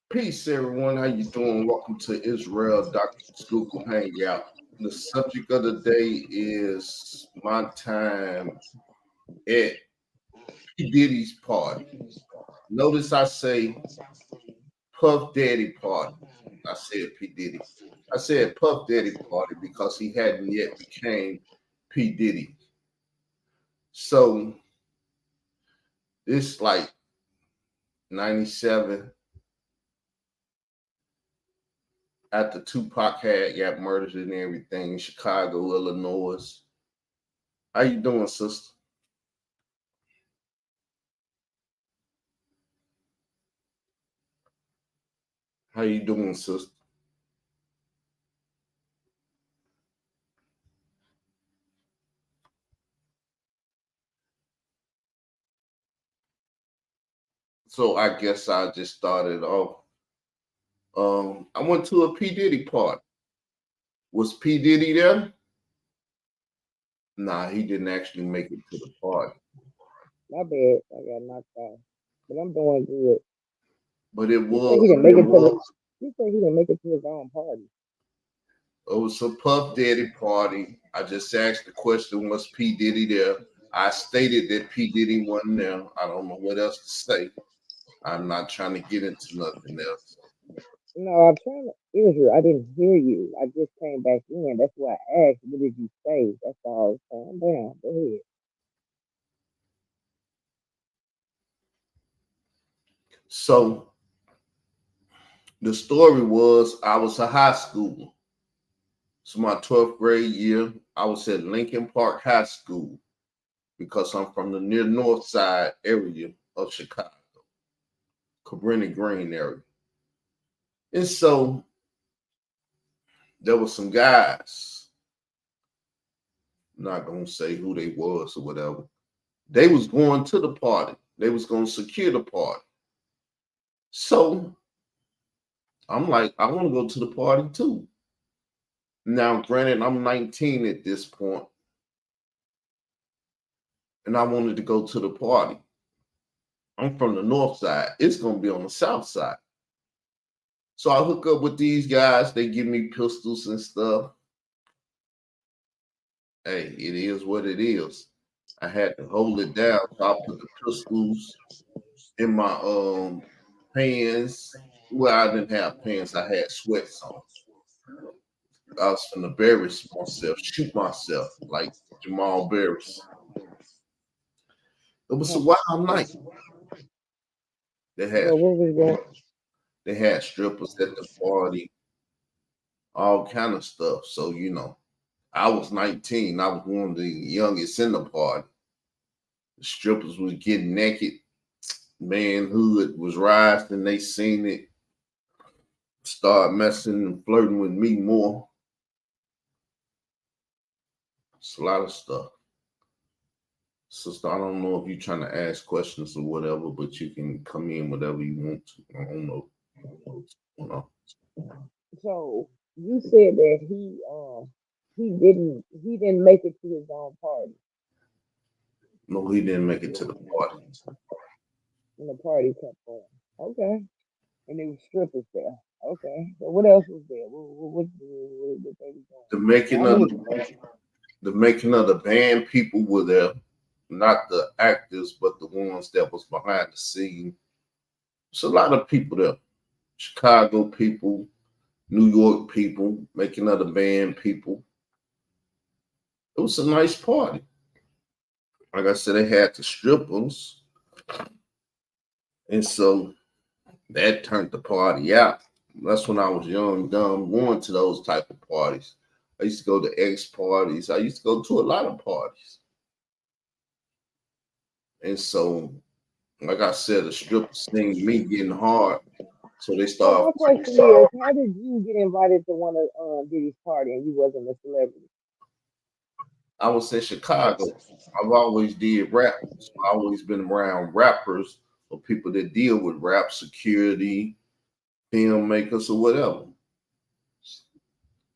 Peace, everyone. How you doing? Welcome to Israel Dr. Google Hangout. The subject of the day is my time at P. Diddy's party. Notice I say Puff Daddy party. I said P. Diddy. I said Puff Daddy party because he hadn't yet became P. Diddy. So it's like 97 after Tupac had got murdered and everything in Chicago, Illinois. How you doing, sister? How you doing, sister? So I guess I just started off. I went to a P. Diddy party. Was P. Diddy there? Nah, he didn't actually make it to the party. My bad. I got knocked out. But I'm doing good. But it He said was he didn't make it to the he said he didn't make it to his own party. a Puff Daddy party. I just asked the question, was P. Diddy there? I stated that P. Diddy wasn't there. I don't know what else to say. I'm not trying to get into nothing else. No, I'm trying to Israel, I didn't hear you. I just came back in. That's why I asked, what did you say? That's all. Calm down. Go ahead. So the story was I was a high schooler. So my 12th grade year, I was at Lincoln Park High School because I'm from the near north side area of Chicago, Cabrini Green area. And so there were some guys, I'm not gonna say who they was or whatever. They was going to the party. They was gonna secure the party. So I'm like, I want to go to the party too. Now, granted, I'm 19 at this point, and I wanted to go to the party. I'm from the north side. It's gonna be on the south side. So I hook up with these guys. They give me pistols and stuff. Hey, it is what it is. I had to hold it down. So I put the pistols in my pants. Well, I didn't have pants. I had sweats on. I was gonna embarrass myself, shoot myself like Jamal Barris. It was a wild night. They had Well, what was going they had strippers at the party, all kind of stuff. So I was 19. I was one of the youngest in the party. The strippers was getting naked. Manhood was rising. They seen it. Start messing and flirting with me more. It's a lot of stuff. Sister, I don't know if you're trying to ask questions or whatever, but you can come in whatever you want to. I don't know. You know. so you said that he didn't make it to his own party. No, he didn't make it to the party. And the party kept on. Okay. And there was strippers there. Okay. So what else was there? What they was doing? The Now I making of knew what the band people were there, not the actors, but the ones that was behind the scene. It's a lot of people there. Chicago people, New York people, making of the band people. It was a nice party. Like I said, they had the strippers, and so that turned the party out. That's when I was young, dumb, going to those type of parties. I used to go to X parties. I used to go to a lot of parties. And so, like I said, the strippers seen me getting hard. So they So started. my question is, how did you get invited to one of Diddy's party and you wasn't a celebrity? I was in Chicago. I've always did rap. So I always been around rappers or people that deal with rap, security, filmmakers, or whatever.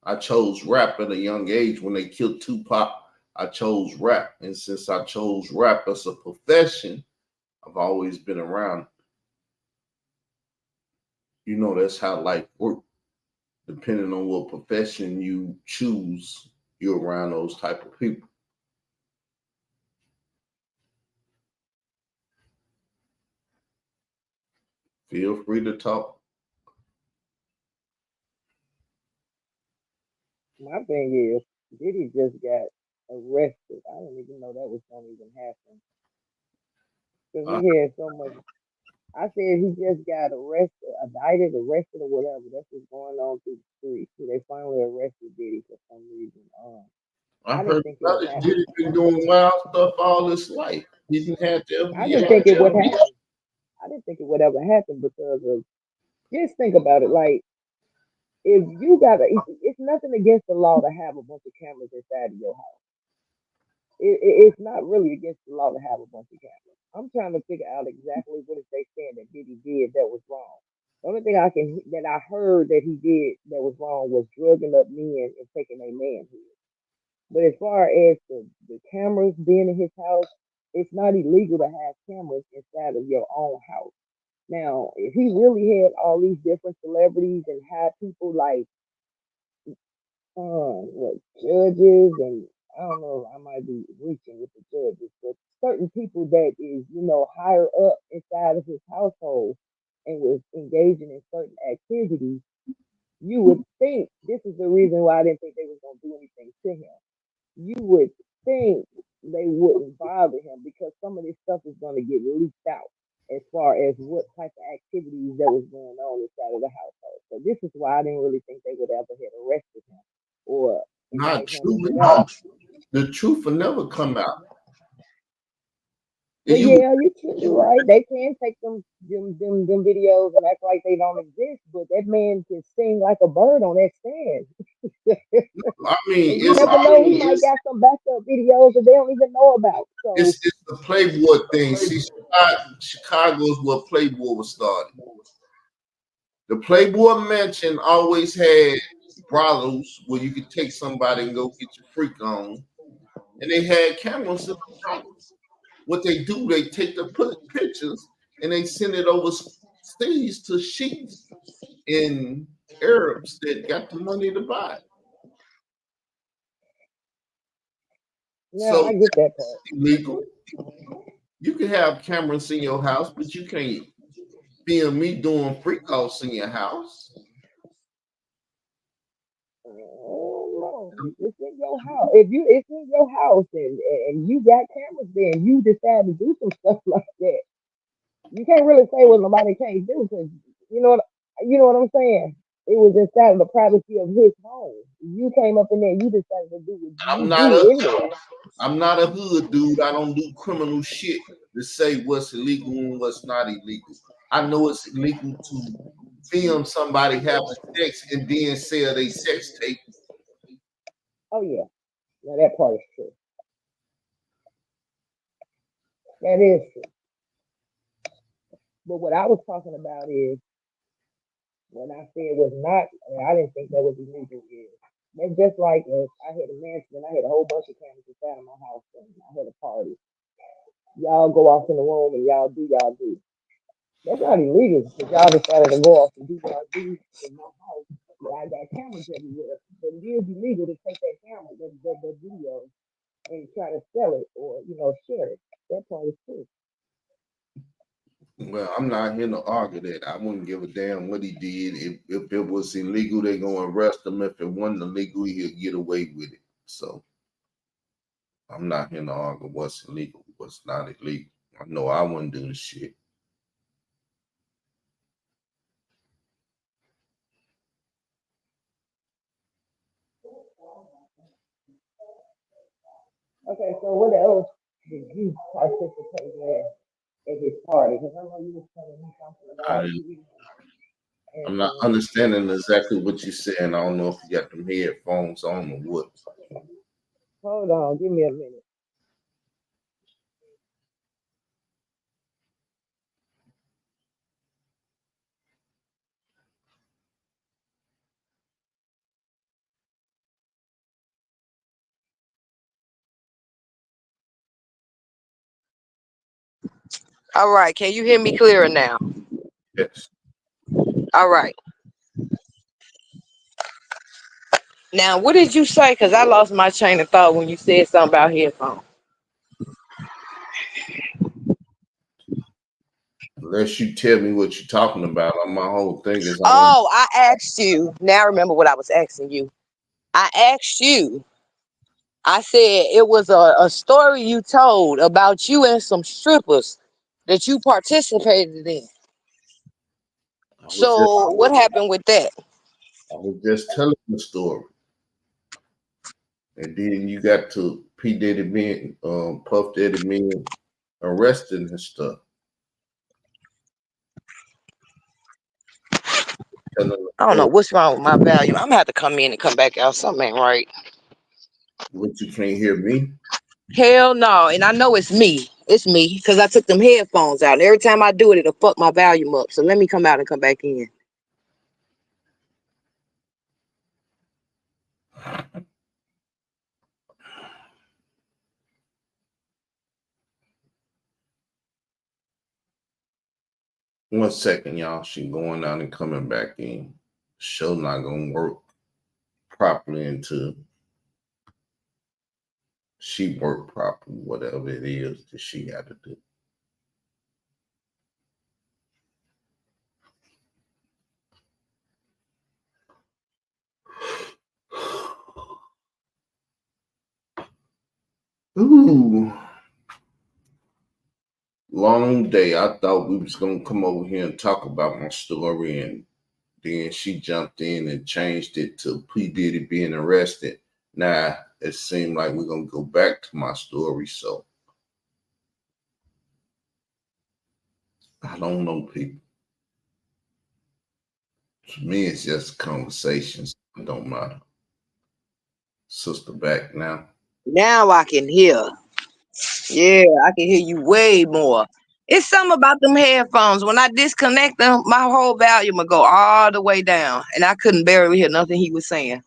I chose rap at a young age. When they killed Tupac, I chose rap. And since I chose rap as a profession, I've always been around. You know, that's how life works. Depending on what profession you choose, you're around those type of people. Feel free to talk. My thing is, Diddy just got arrested. I didn't even know that was gonna even happen because I, he had so much. I said he just got arrested, indicted, arrested, or whatever. That's what's going on through the streets. So they finally arrested Diddy for some reason. I I heard didn't think it would brothers happen. Diddy been doing wild stuff all his life. He didn't have the I didn't FBI. think it would happen. I didn't think it would ever happen because of just think about it. Like if you got it's nothing against the law to have a bunch of cameras inside of your house. It's not really against the law to have a bunch of cameras. I'm trying to figure out exactly what is they saying that Diddy did that was wrong. The only thing that I heard that he did that was wrong was drugging up men and taking their manhood. But as far as the cameras being in his house, it's not illegal to have cameras inside of your own house. Now, if he really had all these different celebrities and had people like what judges and I don't know, I might be reaching with the judges, but certain people that is, higher up inside of his household and was engaging in certain activities, you would think this is the reason why I didn't think they was gonna do anything to him. You would think they wouldn't bother him because some of this stuff is gonna get leaked out as far as what type of activities that was going on inside of the household. So this is why I didn't really think they would ever have arrested him or Not indict him or true. whatever. The truth will never come out. And Well, you yeah, you're right. They can take them videos and act like they don't exist, but that man can sing like a bird on that stand. I mean, And you never know, he might got some backup videos that they don't even know about. So, it's the Playboy thing. See, Chicago is where Playboy was started. The Playboy Mansion always had brothels where you could take somebody and go get your freak on, and they had cameras in the house. What they do, they take the pictures and they send it overseas to sheiks and Arabs that got the money to buy it. yeah, So I get that part. it's illegal. You can have cameras in your house, but you can't film me doing freak offs in your house. Oh, no. It's in your house. It's in your house and you got cameras there and you decide to do some stuff like that, you can't really say what nobody can't do because you know what you know what I'm saying. It was inside of the privacy of his home. You came up in there. You decided to do what I'm you not do a in there. I'm not a hood dude. I don't do criminal shit to say what's illegal and what's not illegal. I know it's illegal to film somebody having sex and then sell their sex tape. Oh yeah, now that part is true. That is true. But what I was talking about is when I said was not. I didn't think that was illegal. Is that's just like if I had a mansion and I had a whole bunch of cameras inside of my house and I had a party. Y'all go off in the room and y'all do. That's not illegal because y'all decided to go off and do what I do in my house. But I got cameras everywhere. But it is illegal to take that camera, the video, and try to sell it or, share it. That part is true. Well, I'm not here to argue that. I wouldn't give a damn what he did. If it was illegal, they're gonna arrest him. If it wasn't illegal, he'll get away with it. So I'm not here to argue what's illegal, what's not illegal. I know I wouldn't do the shit. Okay, so what else did you participate in at his party? Because I know you was telling me something about I, you I'm and not understanding exactly what you're saying. I don't know if you got them headphones on or what. hold on, give me a minute. All right, can you hear me clearer now? Yes. All right. Now, what did you say? Because I lost my train of thought when you said something about headphones. Unless you tell me what you're talking about, my whole thing is I want. Oh, I asked you. Now I remember what I was asking you. I asked you. I said it was a story you told about you and some strippers that you participated in. I was just So what happened with that? I was just telling the story, and then you got to P Diddy being Puff Daddy being arrested and stuff. Telling the I don't know story, what's wrong with my value. I'm gonna have to come in and come back out. Something ain't right. but you can't hear me. Hell no. And I know it's me. It's me because I took them headphones out. And every time I do it, it'll fuck my volume up. So let me come out and come back in. One second, y'all. She going out and coming back in. Show not gonna work properly until she work properly, whatever it is that she got to do. Ooh, long day. I thought we was gonna come over here and talk about my story, and then she jumped in and changed it to P Diddy being arrested. Now it seemed like we're gonna go back to my story, so I don't know, people. To me, it's just conversations. It don't matter. Sister back now. Now I can hear. Yeah, I can hear you way more. It's something about them headphones. When I disconnect them, my whole volume will go all the way down. And I couldn't barely hear nothing he was saying.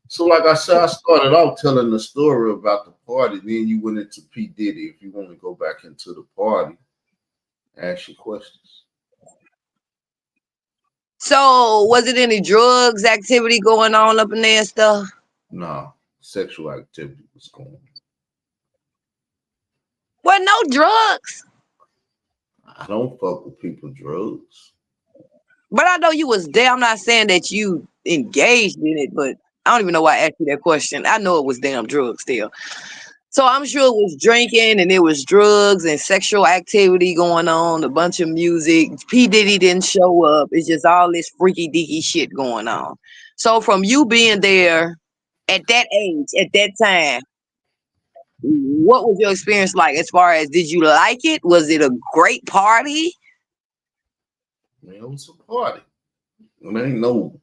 So, like I said, I started off telling the story about the party. Then you went into P. Diddy. If you want to go back into the party, ask your questions. So was it any drugs activity going on up in there and stuff? No, sexual activity was going on. Well, no drugs. I don't fuck with people drugs. But I know you was there. I'm not saying that you engaged in it, but I don't even know why I asked you that question. I know it was damn drugs still. So I'm sure it was drinking and it was drugs and sexual activity going on, a bunch of music. P. Diddy didn't show up. It's just all this freaky deaky shit going on. So from you being there at that age, at that time, what was your experience like as far as did you like it? Was it a great party? Man, it was a party. It ain't no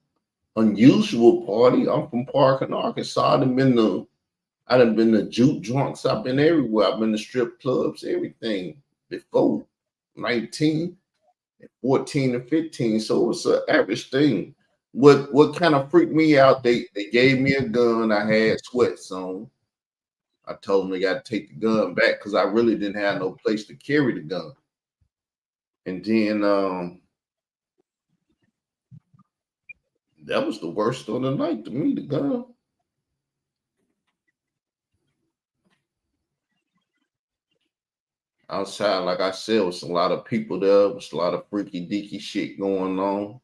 unusual party. I'm from Parkin, Arkansas. I done been to juke drunks. I've been everywhere. I've been to strip clubs, everything before 19, 14, and 15. So it was an average thing. What kind of freaked me out, they gave me a gun. I had sweats on. I told them they got to take the gun back because I really didn't have no place to carry the gun. And then that was the worst of the night to me, the gun. Outside, like I said, was a lot of people there. Was a lot of freaky deaky shit going on.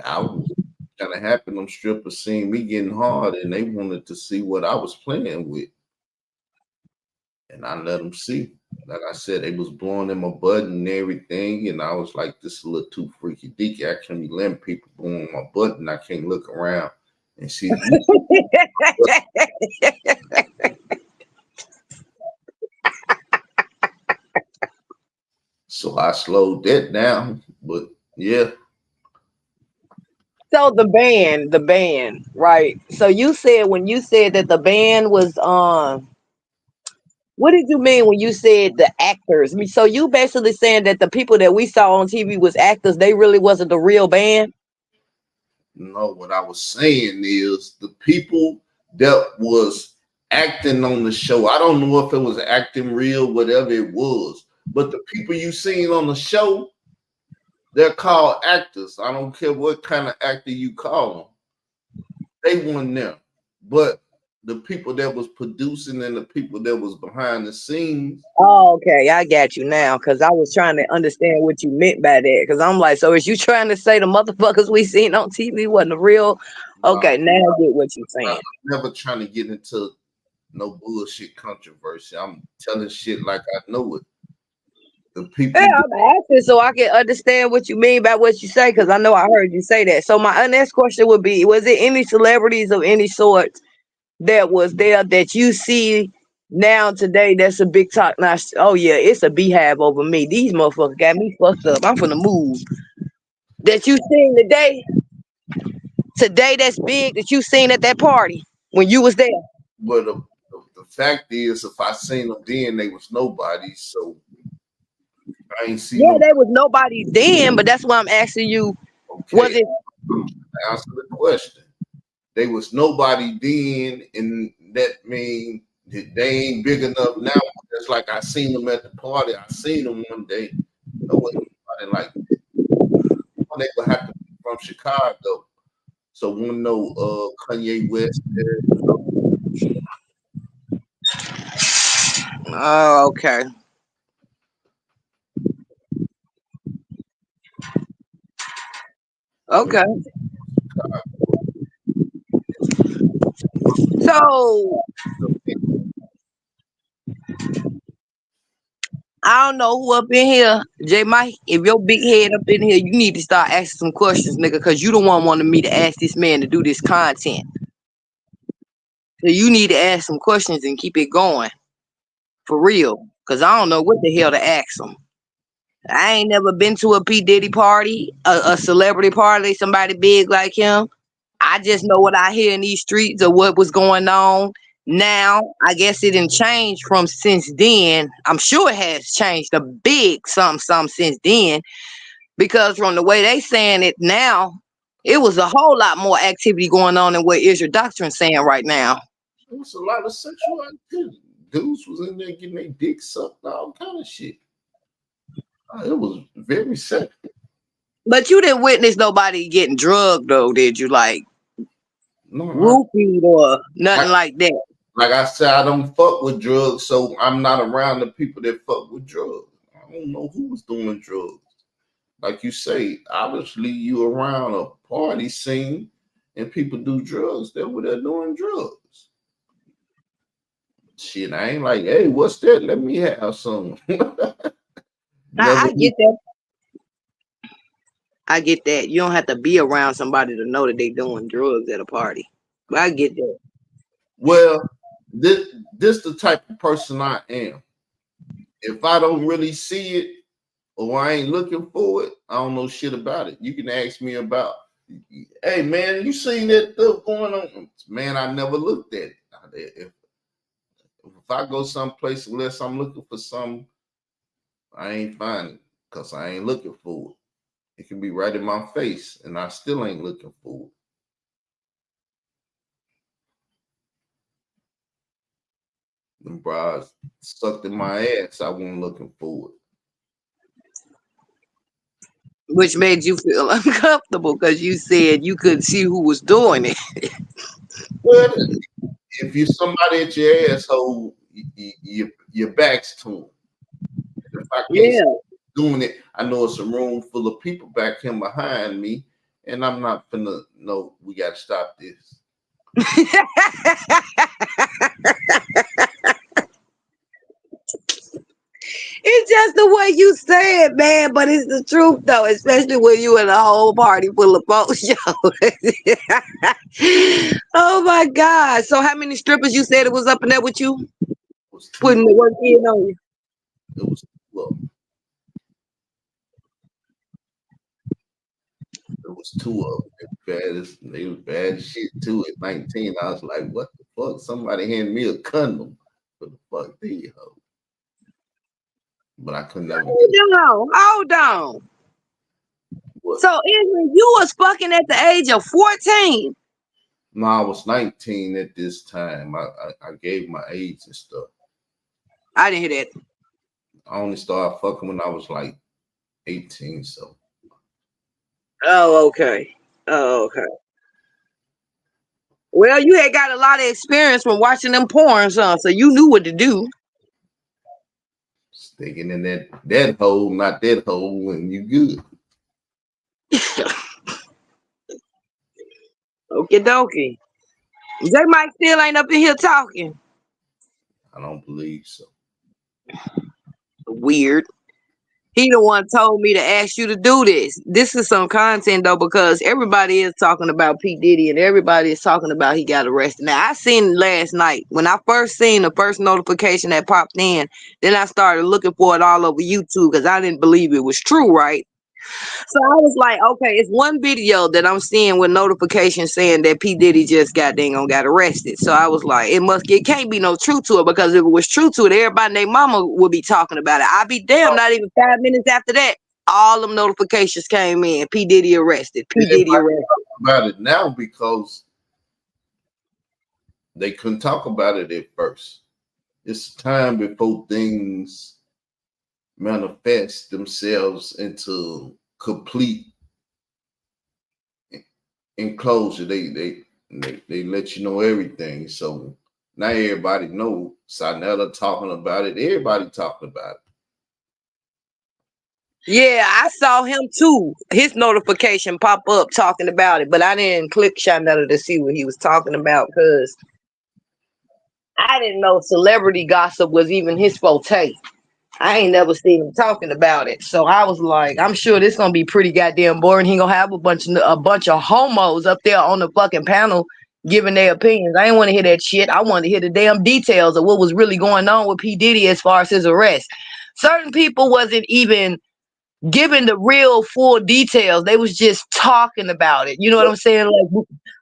I was kind of happy them strippers seeing me getting hard, and they wanted to see what I was playing with, and I let them see. Like I said, they was blowing in my butt and everything, and I was like, "This is a little too freaky deaky. I can't be letting people blow in my butt, and I can't look around and see." So I slowed that down, but yeah. So the band, right? So you said when you said that the band was what did you mean when you said the actors? I mean, so you basically saying that the people that we saw on TV was actors, they really wasn't the real band? No, what I was saying is the people that was acting on the show. I don't know if it was acting real, whatever it was, but the people you seen on the show, They're called actors. I don't care what kind of actor you call them. They weren't there. But the people that was producing and the people that was behind the scenes. Oh, okay, I got you now because I was trying to understand what you meant by that. Because I'm like, so is you trying to say the motherfuckers we seen on TV wasn't the real? Okay, now I get what you're saying. I'm never trying to get into no bullshit controversy. I'm telling shit like I know it. The people. Yeah, I'm asking so I can understand what you mean by what you say because I know I heard you say that. So my next question would be: was it any celebrities of any sort that was there that you see now today? That's a big talk. Now, oh yeah, it's a beehive over me. These motherfuckers got me fucked up. I'm finna move. That you seen today that's big that you seen at that party when you was there. But the fact is, if I seen them then, they was nobody. So I ain't seen Yeah, them. there was nobody then, but that's why I'm asking you. Okay, Was it? answer the question. They was nobody then, and that mean that they ain't big enough now. It's like I seen them at the party. I seen them one day. No wasn't nobody like that. They would have to be from Chicago. So one know Kanye West there. Oh, okay. Okay. So I don't know who up in here, J Mike. If your big head up in here, you need to start asking some questions, nigga, because you the one wanted me to ask this man to do this content. So you need to ask some questions and keep it going for real, because I don't know what the hell to ask him. I ain't never been to a P Diddy party, a celebrity party, somebody big like him. I just know what I hear in these streets of what was going on. Now, I guess it didn't change from since then. I'm sure it has changed a big some since then because from the way they saying it now, it was a whole lot more activity going on than what Israel Doctrine saying right now. There was a lot of sexual activity. Dudes was in there getting their dick sucked, all kind of shit. It was very sexual. But you didn't witness nobody getting drugged though, did you? Like No, roofied or nothing like that. Like I said, I don't fuck with drugs, so I'm not around the people that fuck with drugs. I don't know who was doing drugs. Like you say, obviously you around a party scene and people do drugs. They're over there doing drugs. Shit, I ain't like, hey, what's that? Let me have some. I get that. I get that. You don't have to be around somebody to know that they doing drugs at a party. But I get that. Well, this the type of person I am. If I don't really see it or I ain't looking for it, I don't know shit about it. You can ask me about, hey man, you seen that stuff going on? Man, I never looked at it. If I go someplace unless I'm looking for something, I ain't finding it because I ain't looking for it. It can be right in my face and I still ain't looking for it. Them bras sucked in my ass. I wasn't looking for it. Which made you feel uncomfortable because you said you couldn't see who was doing it. Well, if you're somebody at your asshole, your back's to them. If I can't see doing it, I know it's a room full of people back here behind me, and I'm not finna. No, we got to stop this. It's just the way you say it, man. But it's the truth, though, especially when you in a whole party full of folks. Oh my God! So, how many strippers you said it was up in there with you? Putting the work in on you. It was well. It was two of them. They was bad as shit too. At 19, I was like, "What the fuck?" Somebody handed me a condom. What the fuck, did hoe? But I couldn't never. Hold on. What? So, Israel, you was fucking at the age of 14. No, I was 19 at this time. I gave my age and stuff. I didn't hear that. I only started fucking when I was like 18, so Oh, okay. Oh, okay. Well, you had got a lot of experience from watching them porn, son, so you knew what to do. Sticking in that hole, not that hole, and you good. Okie dokie. J Mike still ain't up in here talking. I don't believe so. Weird. He the one told me to ask you to do this. This is some content though, because everybody is talking about P. Diddy and everybody is talking about he got arrested. Now I seen it last night. When I first seen the first notification that popped in, then I started looking for it all over YouTube because I didn't believe it was true, right? So I was like, okay, it's one video that I'm seeing with notifications saying that P. Diddy just got arrested. So I was like, it can't be no truth to it, because if it was true to it, everybody and their mama would be talking about it. I'd be damn, not even 5 minutes after that, all them notifications came in. P. Diddy arrested. P. Diddy Everybody arrested. talk about it now because they couldn't talk about it at first. It's time before things manifest themselves into complete enclosure. They let you know everything. So now everybody know. Sanella talking about it. Everybody talking about it. Yeah, I saw him too. His notification pop up talking about it, but I didn't click Shanetta to see what he was talking about because I didn't know celebrity gossip was even his forte. I ain't never seen him talking about it. So I was like, I'm sure this gonna be pretty goddamn boring. He gonna have a bunch of homos up there on the fucking panel giving their opinions. I didn't want to hear that shit. I wanted to hear the damn details of what was really going on with P. Diddy as far as his arrest. Certain people wasn't even giving the real full details. They was just talking about it. You know what I'm saying? Like,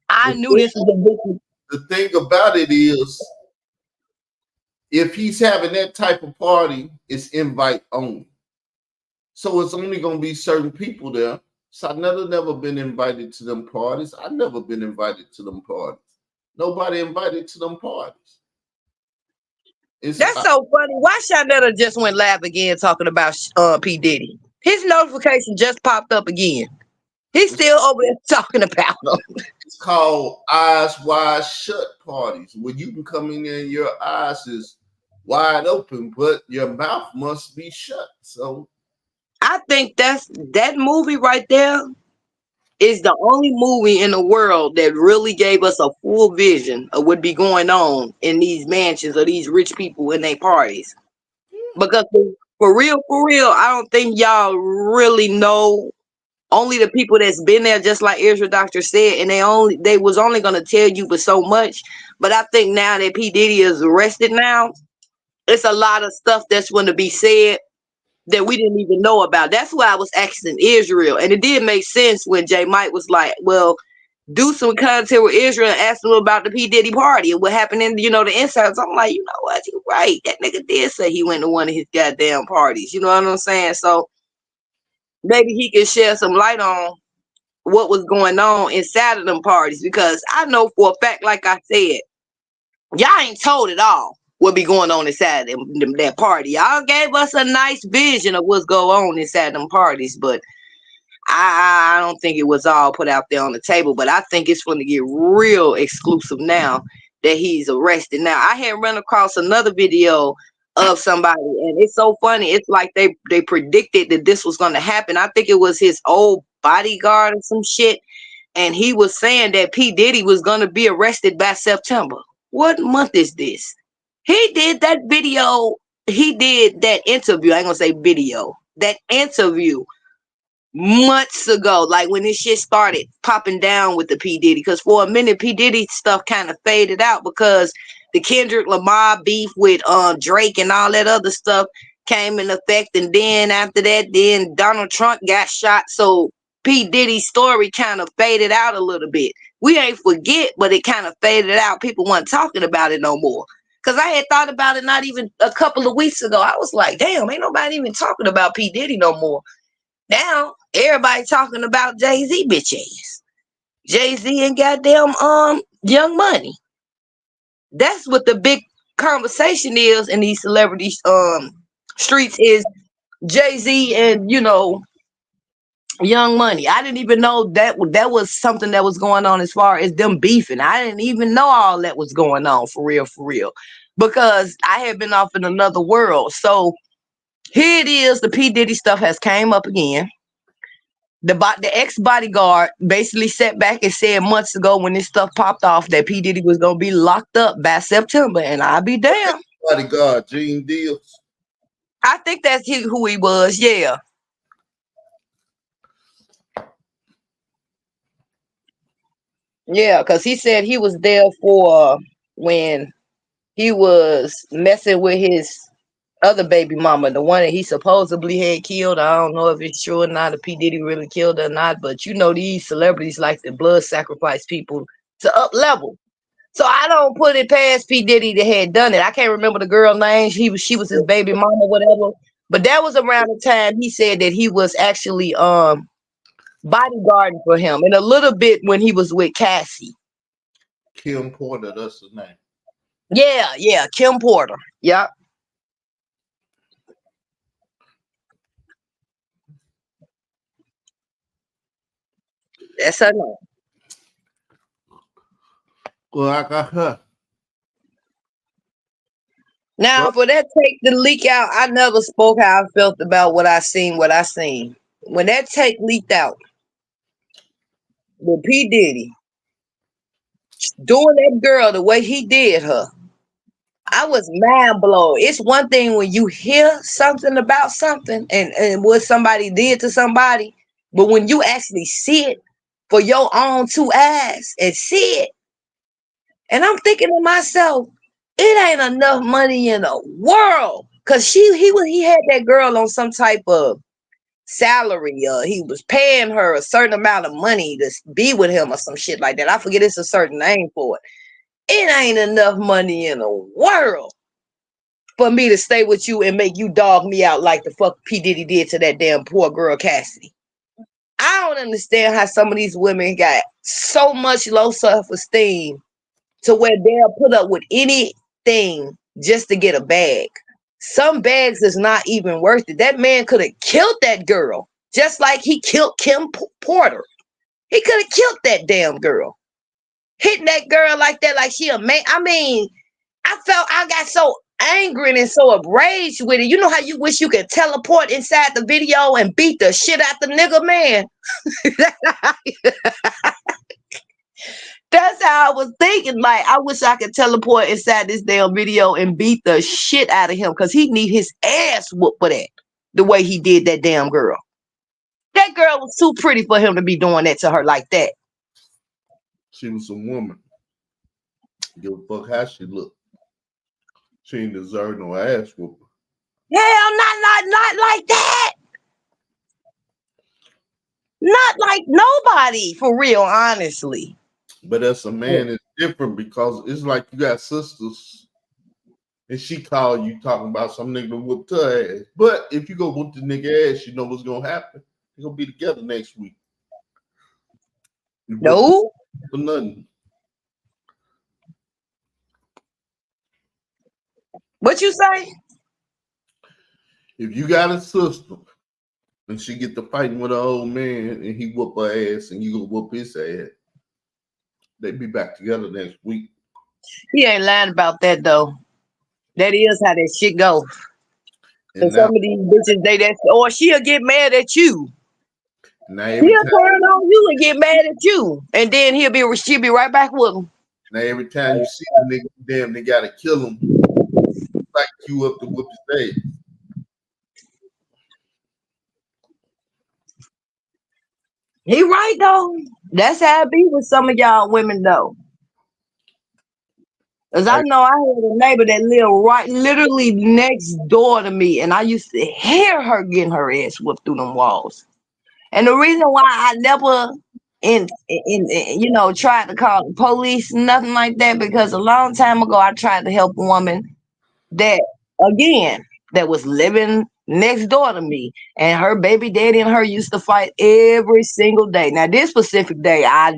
I The knew thing, this was a big. the thing about it is, if he's having that type of party, it's invite only. So it's only going to be certain people there. So I've never been invited to them parties. I've never been invited to them parties. Nobody invited to them parties. That's so funny. Why Shanetta just went live again talking about P. Diddy? His notification just popped up again. He's still over there talking about him. It's called eyes wide shut parties, where you can come in there and your eyes is wide open, but your mouth must be shut. So I think that movie right there is the only movie in the world that really gave us a full vision of what be going on in these mansions of these rich people in their parties. Because for real, I don't think y'all really know. Only the people that's been there, just like Israel Doctor said, and they was only gonna tell you but so much. But I think now that P. Diddy is arrested now, it's a lot of stuff that's going to be said that we didn't even know about. That's why I was asking Israel, and it did make sense when J. Mike was like, "Well, do some content with Israel and ask them about the P. Diddy party and what happened in the insides." I'm like, you know what? You're right. That nigga did say he went to one of his goddamn parties. You know what I'm saying? So maybe he can shed some light on what was going on inside of them parties, because I know for a fact, like I said, y'all ain't told it all what be going on inside that party. Y'all gave us a nice vision of what's going on inside them parties, but I don't think it was all put out there on the table. But I think it's going to get real exclusive now that he's arrested. Now, I had run across another video of somebody, and it's so funny. It's like they predicted that this was going to happen. I think it was his old bodyguard or some shit, and he was saying that P. Diddy was going to be arrested by September. What month is this? He did that video. He did that interview. I ain't gonna say video. That interview months ago, like when this shit started popping down with the P. Diddy. Because for a minute, P. Diddy stuff kind of faded out because the Kendrick Lamar beef with Drake and all that other stuff came in effect. And then after that, then Donald Trump got shot. So P. Diddy's story kind of faded out a little bit. We ain't forget, but it kind of faded out. People weren't talking about it no more. Because I had thought about it not even a couple of weeks ago. I was like, damn, ain't nobody even talking about P. Diddy no more. Now everybody talking about Jay-Z bitch ass. Jay-Z and goddamn Young Money. That's what the big conversation is in these celebrity streets, is Jay-Z and Young Money. I didn't even know that was something that was going on as far as them beefing. I didn't even know all that was going on for real, because I had been off in another world. So here it is. The P Diddy stuff has came up again. The ex bodyguard basically sat back and said months ago when this stuff popped off that P Diddy was gonna be locked up by September, and I'll be damned. Bodyguard, Gene Deals. I think that's who he was. Yeah. Yeah, because he said he was there for when he was messing with his other baby mama, the one that he supposedly had killed. I don't know if it's true or not, if P. Diddy really killed her or not, but you know, these celebrities like to blood sacrifice people to up level. So I don't put it past P. Diddy that had done it. I can't remember the girl name. She was his baby mama, whatever. But that was around the time he said that he was actually bodyguarding for him, and a little bit when he was with Cassie. Kim Porter, that's the name. Yeah, Kim Porter. Yep. That's her name. Well, I got her. Now, Well, for that tape to leak out, I never spoke how I felt about what I seen. When that tape leaked out, with P. Diddy doing that girl the way he did her, I was mind blown. It's one thing when you hear something about something and what somebody did to somebody, but when you actually see it for your own two eyes and see it, and I'm thinking to myself, it ain't enough money in the world. Cause he had that girl on some type of salary. He was paying her a certain amount of money to be with him or some shit like that. I forget it's a certain name for it. It ain't enough money in the world for me to stay with you and make you dog me out like the fuck P. Diddy did to that damn poor girl Cassidy. I don't understand how some of these women got so much low self-esteem to where they'll put up with anything just to get a bag. Some bags is not even worth it. That man could have killed that girl, just like he killed Kim Porter. He could have killed that damn girl. Hitting that girl like that, like she a man. I mean, I got so angry and so enraged with it. You know how you wish you could teleport inside the video and beat the shit out the nigga, man? That's how I was thinking. Like, I wish I could teleport inside this damn video and beat the shit out of him because he need his ass whooped for that. The way he did that damn girl. That girl was too pretty for him to be doing that to her like that. she was a woman. Give a fuck how she looked. She ain't deserve no ass whooping. Hell, not like that. Not like nobody, for real, honestly. But as a man, it's different because it's like you got sisters and she called you talking about some nigga whooped her ass. But if you go whoop the nigga ass, you know what's gonna happen. You're gonna be together next week. You No. for nothing. What you say? If you got a sister and she get to fighting with an old man and he whoop her ass and you go whoop his ass, they be back together next week. He ain't lying about that though. That is how that shit go. And And now, some of these bitches, or she'll get mad at you. now every He'll time, turn on you and get mad at you, and then she'll be right back with him. every time you see the nigga, damn, they gotta kill him. Like you up to whoop his ass. He right though. That's how it be with some of y'all women though. Cause I Like, know I had a neighbor that lived right literally next door to me, and I used to hear her getting her ass whooped through them walls. And the reason why I never tried to call the police, nothing like that, because a long time ago I tried to help a woman that again that was living next door to me, and her baby daddy and her used to fight every single day. Now this specific day I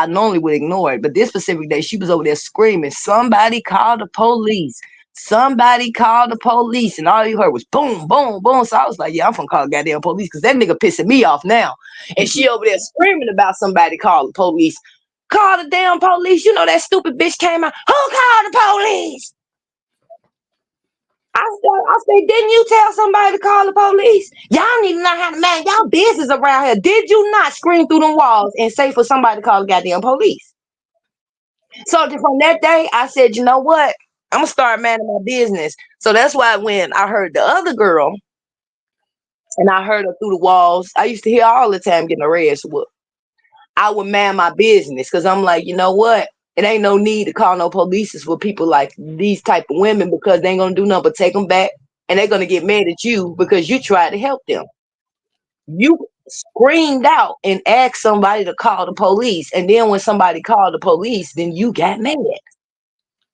normally would ignore it, but this specific day she was over there screaming, somebody call the police, Somebody called the police, and all you heard was boom, boom, boom. So I was like, yeah, I'm gonna call the goddamn police because that nigga pissing me off now. And she over there screaming about somebody called the police. Call the damn police. You know that stupid bitch came out. Who called the police? I said, didn't you tell somebody to call the police? Y'all need to know how to man y'all business around here. Did you not scream through them walls and say for somebody to call the goddamn police? So from that day, I said, you know what? I'm gonna start minding my business. So that's why when I heard the other girl and I heard her through the walls, I used to hear all the time getting her ass whooped. I would mind my business because I'm like, you know what? It ain't no need to call no police for people like these type of women because they ain't gonna do nothing but take them back and they're gonna get mad at you because you tried to help them. You screamed out and asked somebody to call the police, and then when somebody called the police, then you got mad.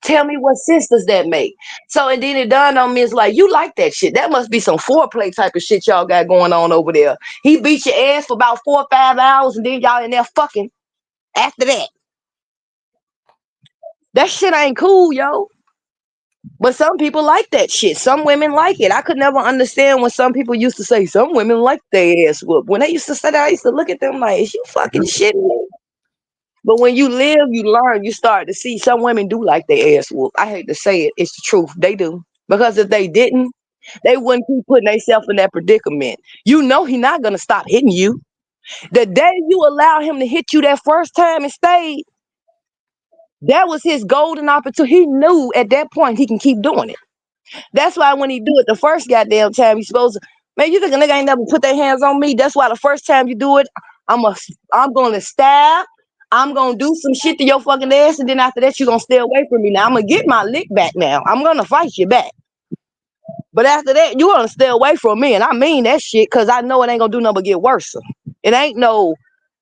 Tell me what sense does that make? So and then it dawned on me, it's like you like that shit. That must be some foreplay type of shit y'all got going on over there. He beat your ass for about 4 or 5 hours, and then y'all in there fucking after that. That shit ain't cool, yo. But some people like that shit. Some women like it. I could never understand when some people used to say some women like their ass whoop. When they used to say that, I used to look at them like, is you fucking shitting me? But when you live, you learn, you start to see some women do like their ass whoop. I hate to say it, it's the truth. They do. Because if they didn't, they wouldn't keep putting themselves in that predicament. You know he's not gonna stop hitting you. The day you allow him to hit you that first time and stayed, that was his golden opportunity. He knew at that point he can keep doing it. That's why when he do it the first goddamn time, he's supposed to, man, you think a nigga ain't never put their hands on me? That's why the first time you do it, I'm gonna stab. I'm gonna do some shit to your fucking ass, and then after that, you're gonna stay away from me. Now I'm gonna get my lick back now. I'm gonna fight you back. But after that, you gonna stay away from me. And I mean that shit because I know it ain't gonna do nothing but get worse. It ain't no,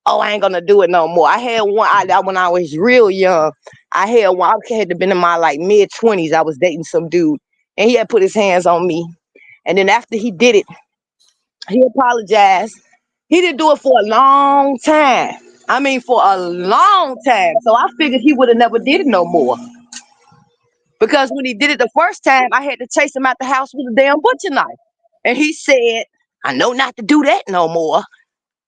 oh, I ain't gonna do it no more. I had one when I was real young. I had one, I had to been in my like mid-20s. I was dating some dude, and he had put his hands on me. And then after he did it, he apologized. He didn't do it for a long time. I mean, for a long time. So I figured he would have never did it no more. Because when he did it the first time, I had to chase him out the house with a damn butcher knife. And he said, I know not to do that no more.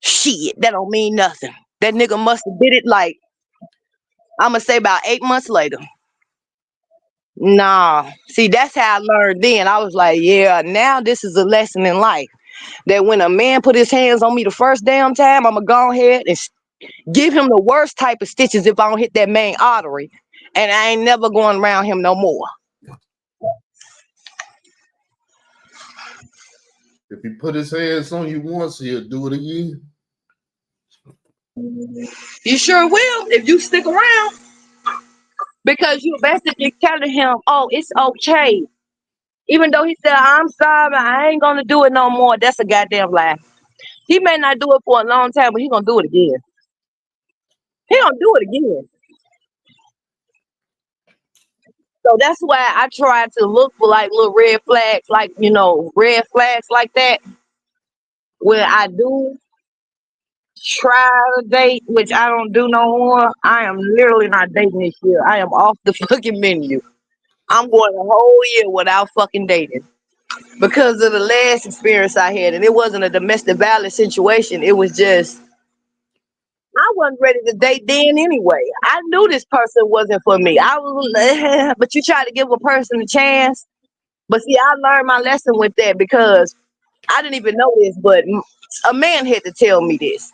Shit, that don't mean nothing. That nigga must have did it like, I'm going to say about 8 months later. Nah. See, that's how I learned then. I was like, yeah, now this is a lesson in life. That when a man put his hands on me the first damn time, I'm going to go ahead and give him the worst type of stitches if I don't hit that main artery. And I ain't never going around him no more. If he put his hands on you once, he'll do it again. You sure will if you stick around. Because you're basically telling him, oh, it's okay. Even though he said, I'm sorry, I ain't going to do it no more. That's a goddamn lie. He may not do it for a long time, but he going to do it again. He going to do it again. So that's why I try to look for like little red flags, like, you know, red flags like that. When I do try to date, which I don't do no more, I am literally not dating this year. I am off the fucking menu. I'm going a whole year without fucking dating because of the last experience I had. And it wasn't a domestic violence situation. It was just, I wasn't ready to date then anyway. I knew this person wasn't for me. I was, but you try to give a person a chance. But see, I learned my lesson with that because I didn't even know this, but a man had to tell me this.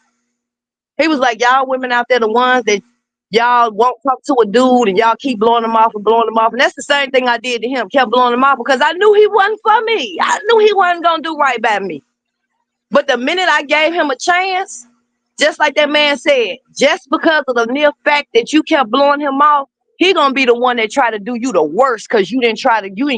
He was like, y'all women out there, the ones that y'all won't talk to a dude and y'all keep blowing them off and blowing them off. And that's the same thing I did to him, kept blowing him off because I knew he wasn't for me. I knew he wasn't going to do right by me. But the minute I gave him a chance, just like that man said, just because of the mere fact that you kept blowing him off, he gonna be the one that try to do you the worst because you didn't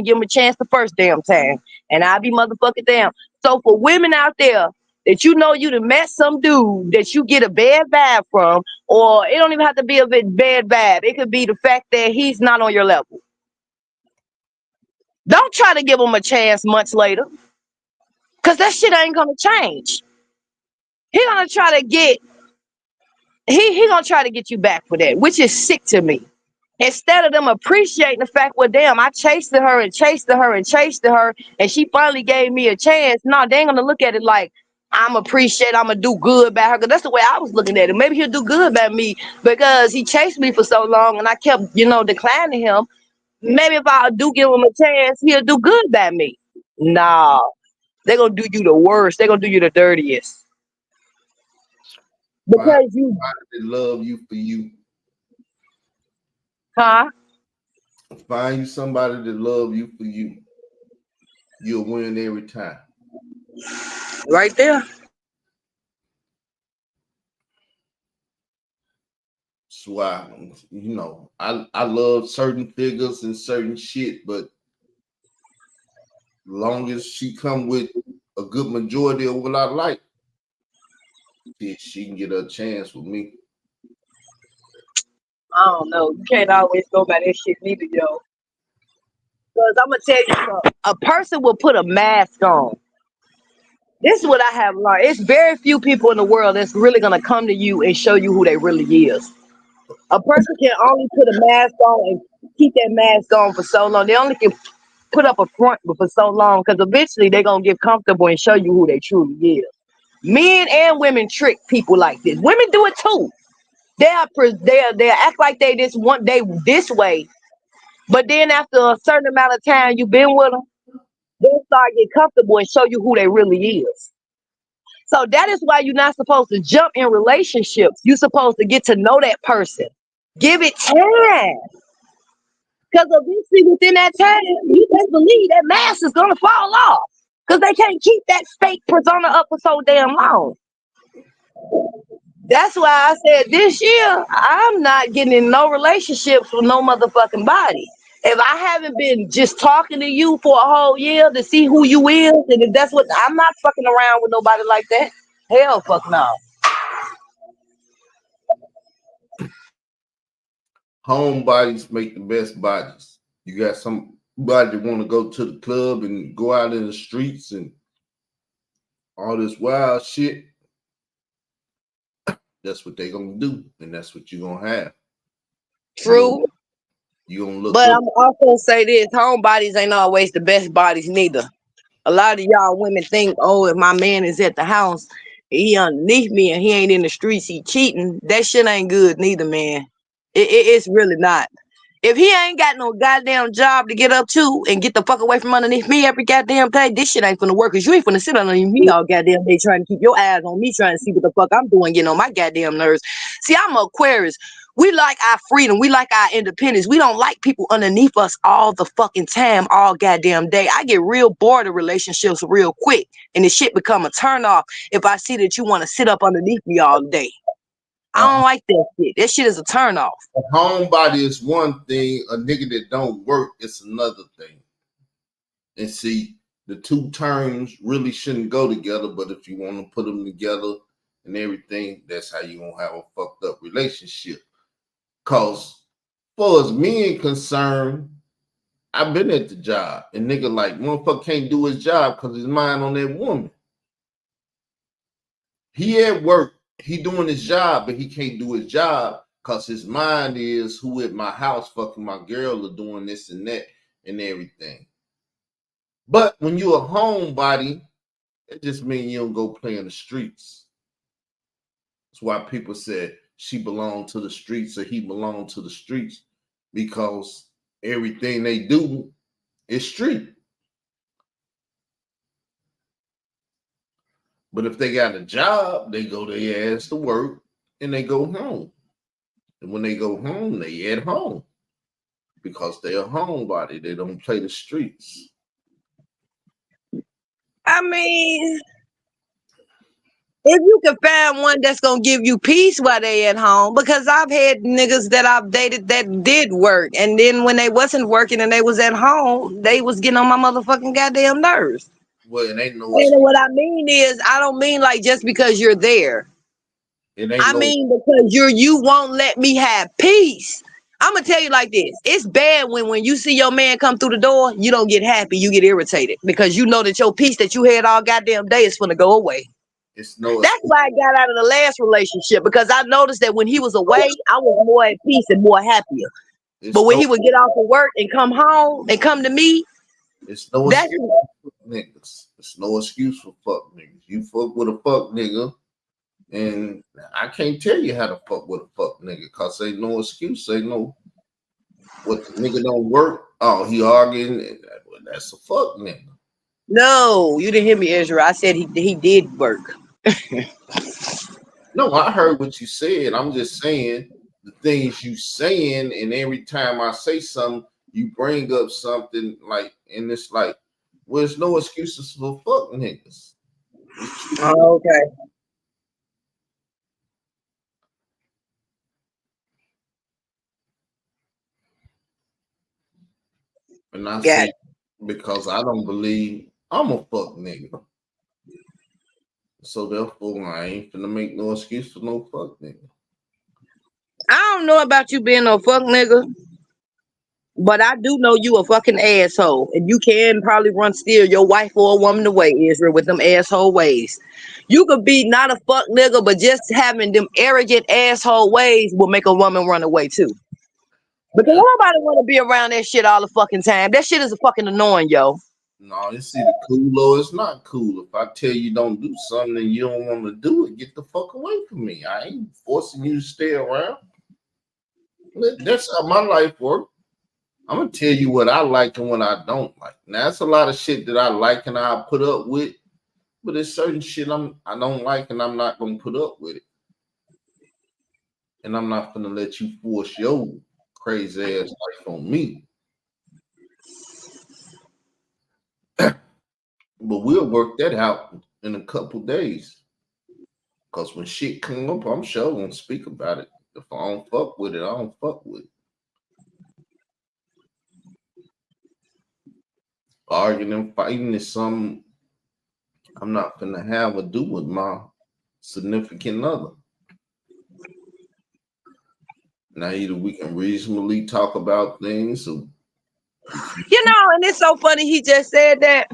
give him a chance the first damn time. And I'll be motherfucking damn. So for women out there that you know you done met some dude that you get a bad vibe from, or it don't even have to be a bad vibe. It could be the fact that he's not on your level. Don't try to give him a chance months later. Cause that shit ain't gonna change. He gonna try to get you back for that, which is sick to me. Instead of them appreciating the fact, well, damn, I chased her and chased her and chased her, and she finally gave me a chance. No, they ain't gonna look at it like I'm I'm gonna do good by her. Cause that's the way I was looking at it. Maybe he'll do good by me because he chased me for so long and I kept, declining him. Maybe if I do give him a chance, he'll do good by me. Nah, they're gonna do you the worst. They're gonna do you the dirtiest. Find Because you, somebody that love you for you. huh? Find you somebody that love you for you. You'll win every time. Right there. That's why, I love certain figures and certain shit, but long as she come with a good majority of what I like, she can get a chance with me. I don't know. You can't always go by that shit neither, yo. Because I'm gonna tell you something. A person will put a mask on. This is what I have learned. It's very few people in the world that's really gonna come to you and show you who they really is. A person can only put a mask on and keep that mask on for so long. They only can put up a front for so long because eventually they're gonna get comfortable and show you who they truly is. Men and women trick people like this. Women do it too. They act like they this way, but then after a certain amount of time you've been with them, they'll start getting comfortable and show you who they really is. So that is why you're not supposed to jump in relationships. You're supposed to get to know that person. Give it time. Because eventually within that time, you best believe that mask is gonna fall off. Because they can't keep that fake persona up for so damn long. That's why I said this year, I'm not getting in no relationships with no motherfucking body. If I haven't been just talking to you for a whole year to see who you is, and if that's what I'm not fucking around with nobody like that. Hell fuck no. Home bodies make the best bodies. You got somebody that want to go to the club and go out in the streets and all this wild shit. That's what they gonna do, and that's what you're gonna have. True. You gonna look But up. I'm also say this, home bodies ain't always the best bodies neither. A lot of y'all women think, oh, if my man is at the house, he underneath me and he ain't in the streets, he cheating. That shit ain't good neither, man. It's really not. If he ain't got no goddamn job to get up to and get the fuck away from underneath me every goddamn day, this shit ain't finna work. Cause you ain't finna sit underneath me all goddamn day trying to keep your eyes on me, trying to see what the fuck I'm doing, getting on my goddamn nerves. See, I'm a Aquarius. We like our freedom. We like our independence. We don't like people underneath us all the fucking time, all goddamn day. I get real bored of relationships real quick, and the shit become a turn off if I see that you want to sit up underneath me all day. I don't like that shit. That shit is a turn off. A homebody is one thing. A nigga that don't work is another thing. And see, the two terms really shouldn't go together. But if you want to put them together and everything, that's how you gonna have a fucked up relationship. Cause, far as me concerned, I've been at the job, and nigga like motherfucker can't do his job because his mind on that woman. He at work, he doing his job, but he can't do his job because his mind is who at my house fucking my girl or doing this and that and everything. But when you're a homebody, it just means you don't go play in the streets. That's why people said she belonged to the streets or he belonged to the streets, because everything they do is street. But if they got a job, they go their ass to work and they go home. And when they go home, they at home because they're a homebody. They don't play the streets. I mean, if you can find one that's gonna give you peace while they at home, because I've had niggas that I've dated that did work, and then when they wasn't working and they was at home, they was getting on my motherfucking goddamn nerves. Well, it ain't no. And what I mean is, I don't mean like just because you're there. It ain't I no. mean because you won't let me have peace. I'm gonna tell you like this. It's bad when you see your man come through the door, you don't get happy, you get irritated because you know that your peace that you had all goddamn day is gonna go away. It's no. That's why I got out of the last relationship, because I noticed that when he was away, I was more at peace and more happier. But when he would get off of work and come home and come to me, it's no that's excuse for niggas. It's no excuse for fuck niggas. You fuck with a fuck nigga, and I can't tell you how to fuck with a fuck nigga, cause ain't no excuse. Ain't no what the nigga don't work. Oh, he arguing. That's a fuck nigga. no, you didn't hear me, Israel. I said he did work. No, I heard what you said. I'm just saying the things you saying, and every time I say something, you bring up something like, and it's like, well, there's no excuses for fuck niggas. Oh, okay. And I Yeah. say because I don't believe I'm a fuck nigga. So therefore, I ain't finna make no excuse for no fuck nigga. I don't know about you being a fuck nigga, but I do know you a fucking asshole, and you can probably run steer your wife or a woman away, Israel, with them asshole ways. You could be not a fuck nigga, but just having them arrogant asshole ways will make a woman run away too. Because nobody want to be around that shit all the fucking time. That shit is fucking annoying, yo. No, it's either cool or it's not cool. If I tell you don't do something and you don't want to do it, get the fuck away from me. I ain't forcing you to stay around. That's how my life works. I'm gonna tell you what I like and what I don't like. Now, that's a lot of shit that I like and I put up with, but there's certain shit I don't like and I'm not gonna put up with it. And I'm not gonna let you force your crazy ass life on me. But we'll work that out in a couple days. Cause when shit come up, I'm sure gonna speak about it. If I don't fuck with it, I don't fuck with it. Arguing and fighting is something I'm not gonna have to do with my significant other. Now either we can reasonably talk about things or You know, and it's so funny he just said that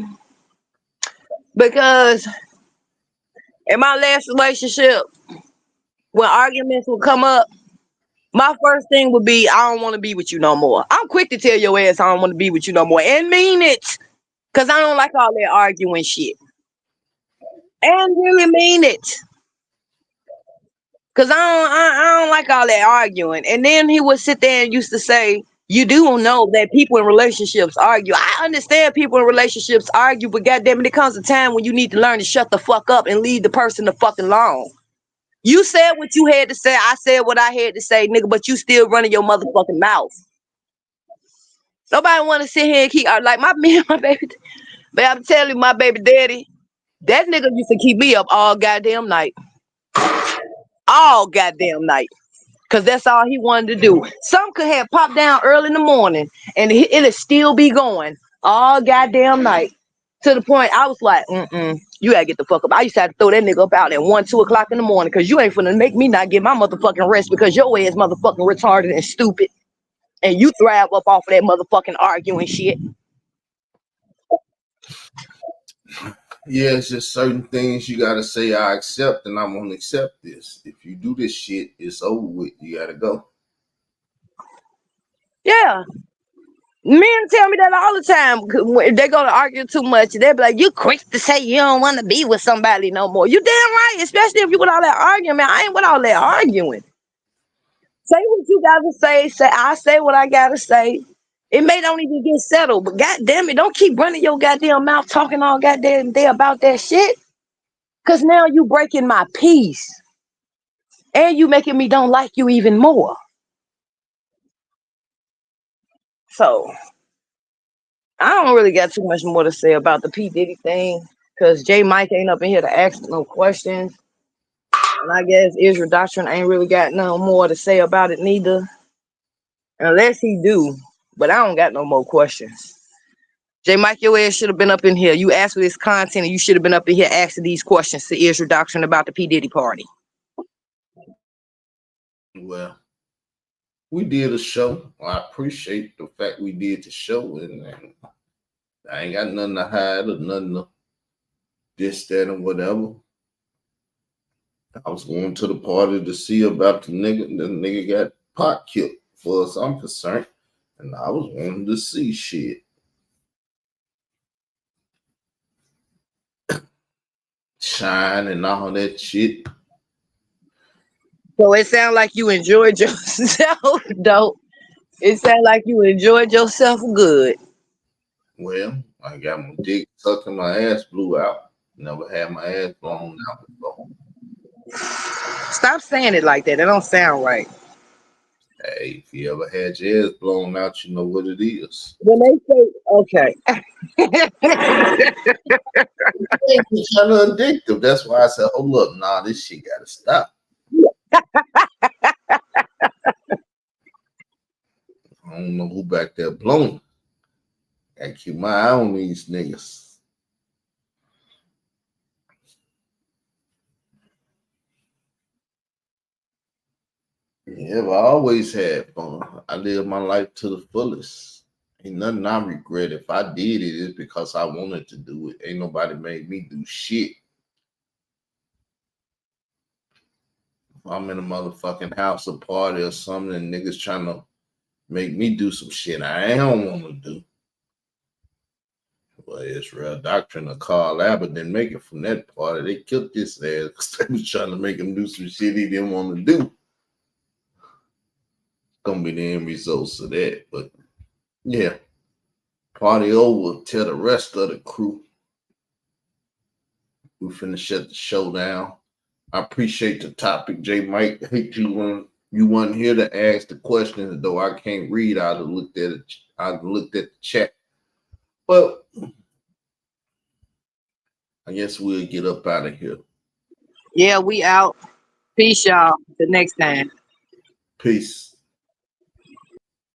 because in my last relationship, when arguments would come up, my first thing would be, I don't want to be with you no more. I'm quick to tell your ass I don't want to be with you no more and mean it. Because I don't like all that arguing shit. And really mean it. Because I don't like all that arguing. And then he would sit there and used to say, you do know that people in relationships argue. I understand people in relationships argue, but goddamn it, comes a time when you need to learn to shut the fuck up and leave the person the fuck alone. You said what you had to say. I said what I had to say, nigga, but you still running your motherfucking mouth. Nobody want to sit here and keep like me and my baby. But I'm telling you, my baby daddy, that nigga used to keep me up all goddamn night. All goddamn night. Because that's all he wanted to do. Some could have popped down early in the morning and it'll still be going all goddamn night. To the point I was like, you gotta get the fuck up. I used to have to throw that nigga up out at 1, 2 o'clock in the morning because you ain't finna make me not get my motherfucking rest because your ass motherfucking retarded and stupid. And you thrive up off of that motherfucking arguing shit. yeah, it's just certain things you gotta say I accept and I'm gonna accept this. If you do this shit, it's over with. You gotta go. Yeah. Men tell me that all the time. If they're gonna argue too much, they be like, you quick to say you don't want to be with somebody no more. You damn right, especially if you with all that arguing, man. I ain't with all that arguing. Say what you gotta say. I say what I gotta say. It may don't even get settled, but goddamn it, don't keep running your goddamn mouth talking all goddamn day about that shit. Cause now you breaking my peace. And you making me don't like you even more. So I don't really got too much more to say about the P. Diddy thing. Cause J. Mike ain't up in here to ask no questions. And I guess Israel Doctrine ain't really got no more to say about it neither. Unless he do. But I don't got no more questions. J. Mike, your ass should have been up in here. You asked for this content and you should have been up in here asking these questions to Israel Doctrine about the P. Diddy party. Well, we did a show. I appreciate the fact we did the show, and I ain't got nothing to hide or nothing to this, that, and whatever. I was going to the party to see about the nigga. The nigga got pot killed, as far as I'm concerned. And I was wanting to see shit. Shine and all that shit. So it sounds like you enjoyed yourself, though. It sounds like you enjoyed yourself good. Well, I got my dick sucked and my ass blew out. Never had my ass blown out before. Stop saying it like that. That don't sound right. Hey, if you ever had your ass blown out, you know what it is. When they say, okay. It's kind of addictive. That's why I said, hold up, nah, this shit gotta stop. I don't know who back there blowing. I keep my eye on these niggas. Yeah, but I always had fun. I lived my life to the fullest. Ain't nothing I regret. If I did it, it's because I wanted to do it. Ain't nobody made me do shit. If I'm in a motherfucking house, a party or something, and niggas trying to make me do some shit I don't want to do. Well, Israel Doctrine of Carl Abbott didn't make it from that party. They killed this ass because they was trying to make him do some shit he didn't want to do. Gonna be the end results of that. But yeah, party over. Tell the rest of the crew we finna shut the show down. I appreciate the topic, J. Mike. I hate you weren't here to ask the questions, though I can't read. I'd have looked at it. I looked at the chat, but I guess we'll get up out of here. Yeah, we out. Peace, y'all. Till next time. Peace.